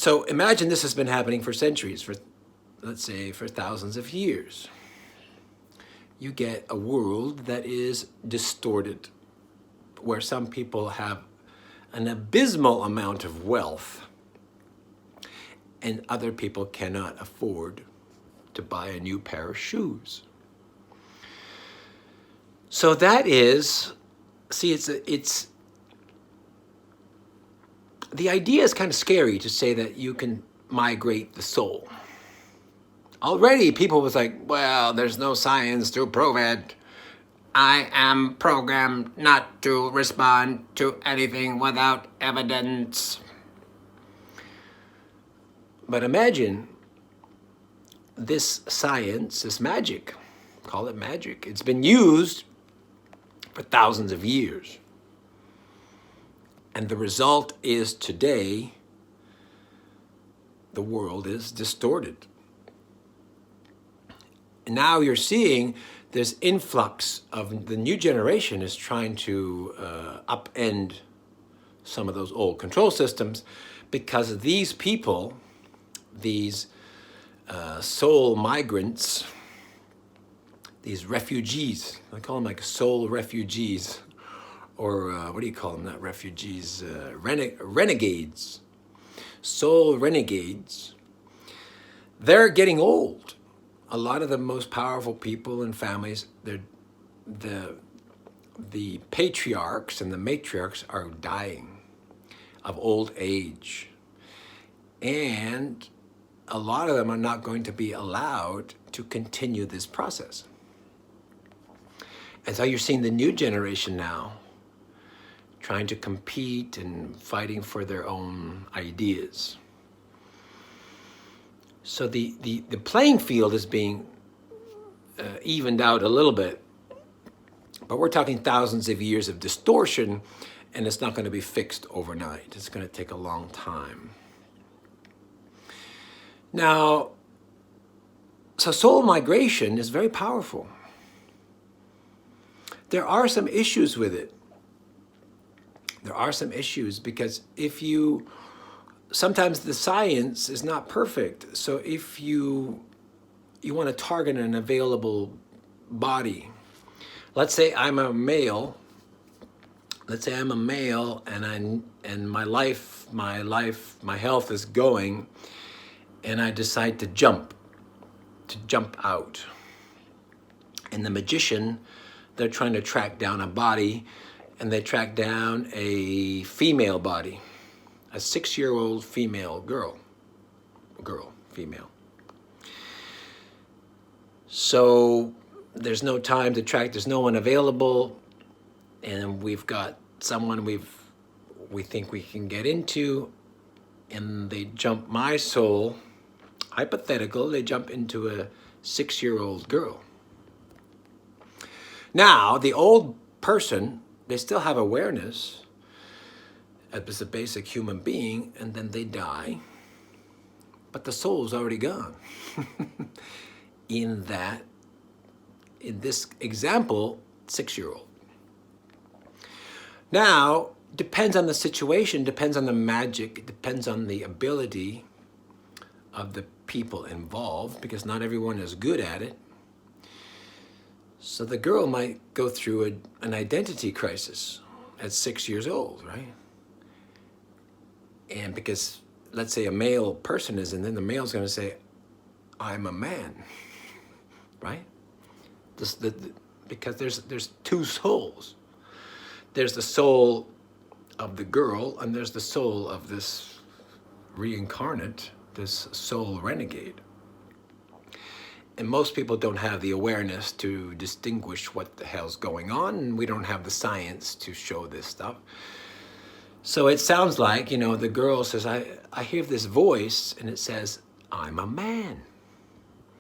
So imagine this has been happening for centuries, for let's say for thousands of years. You get a world that is distorted, where some people have an abysmal amount of wealth and other people cannot afford to buy a new pair of shoes. So that is, see, it's the idea is kind of scary to say that you can migrate the soul. Already people was like, well, there's no science to prove it. I am programmed not to respond to anything without evidence. But imagine this science, this magic, call it magic. It's been used for thousands of years. And the result is today, the world is distorted. And now you're seeing this influx of the new generation is trying to upend some of those old control systems, because these people, these soul migrants, these refugees, I call them like soul refugees, or what do you call them? Not refugees, renegades, soul renegades. They're getting old. A lot of the most powerful people and families, the patriarchs and the matriarchs are dying of old age. And a lot of them are not going to be allowed to continue this process. And so you're seeing the new generation now trying to compete and fighting for their own ideas. So the playing field is being evened out a little bit, but we're talking thousands of years of distortion, and it's not going to be fixed overnight. It's going to take a long time. Now, so soul migration is very powerful. There are some issues with it. There are some issues because sometimes the science is not perfect. So if you want to target an available body, let's say I'm a male. Let's say I'm a male and my health is going, and I decide to jump out. And the magician, they're trying to track down a body, and they track down a female body, a 6-year-old female female. So there's no time to track, there's no one available, and we've got someone we think we can get into, and they jump my soul, hypothetical, they jump into a 6-year-old girl. Now, the old person, they still have awareness as a basic human being, and then they die, but the soul's already gone. In this example, 6-year-old. Now, depends on the situation, depends on the magic, depends on the ability of the people involved, because not everyone is good at it. So the girl might go through an identity crisis at 6 years old, right? And because, let's say a male person is, and then the male's going to say, I'm a man, right? Because there's two souls. There's the soul of the girl, and there's the soul of this reincarnate, this soul renegade. And most people don't have the awareness to distinguish what the hell's going on, and we don't have the science to show this stuff. So it sounds like, the girl says, I hear this voice, and it says, I'm a man.